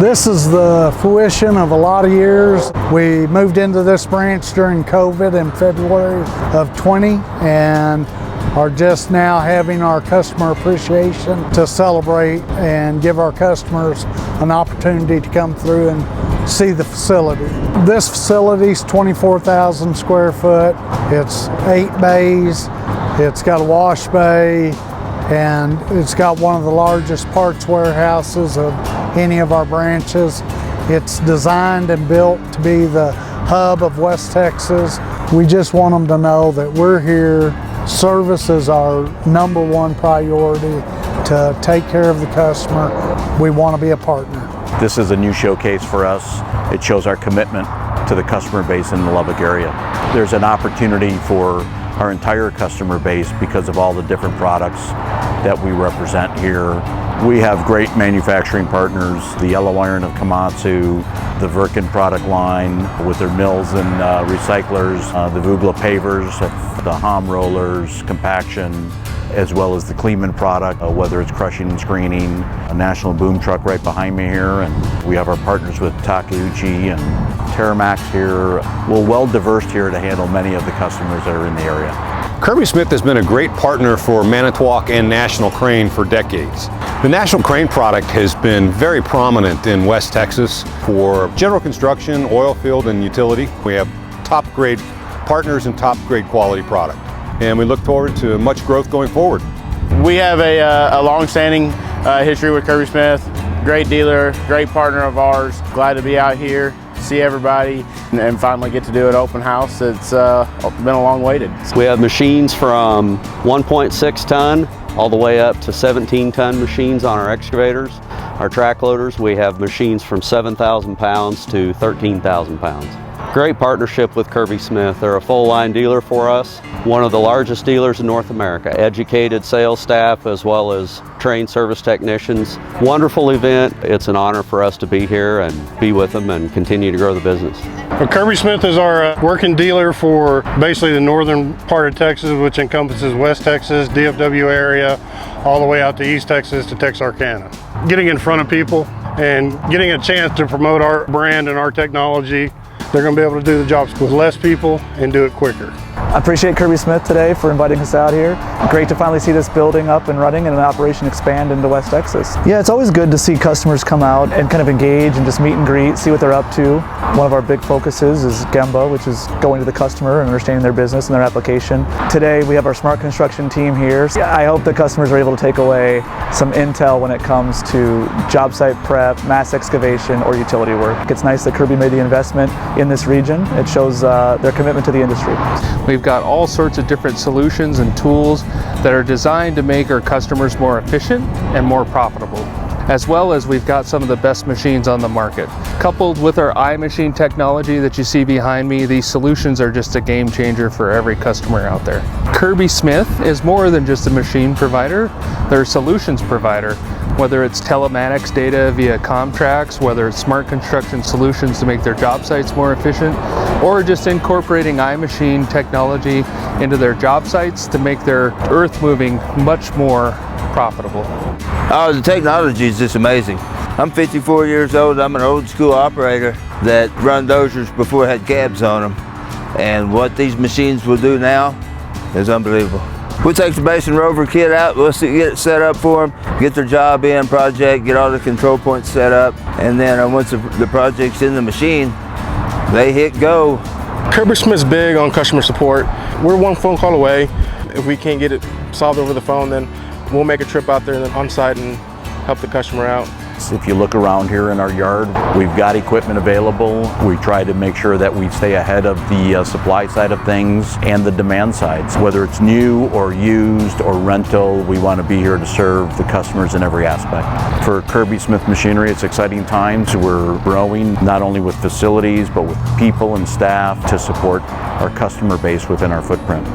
This is the fruition of a lot of years. We moved into this branch during COVID in February of 20 and are just now having our customer appreciation to celebrate and give our customers an opportunity to come through and see the facility. This facility is 24,000 square foot. It's 8 bays. It's got a wash bay, and it's got one of the largest parts warehouses of any of our branches. It's designed and built to be the hub of West Texas. We just want them to know that we're here. Service is our #1 priority, to take care of the customer. We want to be a partner. This is a new showcase for us. It shows our commitment to the customer base in the Lubbock area. There's an opportunity for our entire customer base because of all the different products that we represent here. We have great manufacturing partners, the Yellow Iron of Komatsu, the Virkin product line with their mills and recyclers, the Vugla pavers, the Hom rollers, compaction, as well as the Kleeman product, whether it's crushing and screening, a National boom truck right behind me here, and we have our partners with Takeuchi and Terramax here. We're well diversed here to handle many of the customers that are in the area. Kirby-Smith has been a great partner for Manitowoc and National Crane for decades. The National Crane product has been very prominent in West Texas for general construction, oil field, and utility. We have top grade partners and top grade quality product, and we look forward to much growth going forward. We have a long-standing history with Kirby-Smith. Great dealer, great partner of ours. Glad to be out here, see everybody, and finally get to do an open house. It's been a long waited. We have machines from 1.6 ton all the way up to 17-ton machines on our excavators. Our track loaders, we have machines from 7,000 pounds to 13,000 pounds. Great partnership with Kirby-Smith. They're a full line dealer for us, one of the largest dealers in North America. Educated sales staff as well as trained service technicians. Wonderful event. It's an honor for us to be here and be with them and continue to grow the business. Well, Kirby-Smith is our working dealer for basically the northern part of Texas, which encompasses West Texas, DFW area, all the way out to East Texas to Texarkana. Getting in front of people and getting a chance to promote our brand and our technology, they're going to be able to do the jobs with less people and do it quicker. I appreciate Kirby-Smith today for inviting us out here. Great to finally see this building up and running and an operation expand into West Texas. Yeah, it's always good to see customers come out and kind of engage and just meet and greet, see what they're up to. One of our big focuses is Gemba, which is going to the customer and understanding their business and their application. Today we have our smart construction team here. I hope the customers are able to take away some intel when it comes to job site prep, mass excavation, or utility work. It's nice that Kirby made the investment in this region. It shows their commitment to the industry. We've got all sorts of different solutions and tools that are designed to make our customers more efficient and more profitable. As well as we've got some of the best machines on the market. Coupled with our iMachine technology that you see behind me, these solutions are just a game changer for every customer out there. Kirby-Smith is more than just a machine provider, they're a solutions provider. Whether it's telematics data via Comtrax, whether it's smart construction solutions to make their job sites more efficient, or just incorporating iMachine technology into their job sites to make their earth moving much more profitable. Oh, the technology is just amazing. I'm 54 years old. I'm an old school operator that run dozers before I had cabs on them. And what these machines will do now is unbelievable. We'll take the Basin Rover kit out, we'll get it set up for them, get their job in, project, get all the control points set up, and then once the project's in the machine, they hit go. Kirby-Smith's big on customer support. We're one phone call away. If we can't get it solved over the phone, then we'll make a trip out there and then on site and help the customer out. If you look around here in our yard, we've got equipment available. We try to make sure that we stay ahead of the supply side of things and the demand sides. Whether it's new or used or rental, we want to be here to serve the customers in every aspect. For Kirby-Smith Machinery, it's exciting times. We're growing not only with facilities, but with people and staff to support our customer base within our footprint.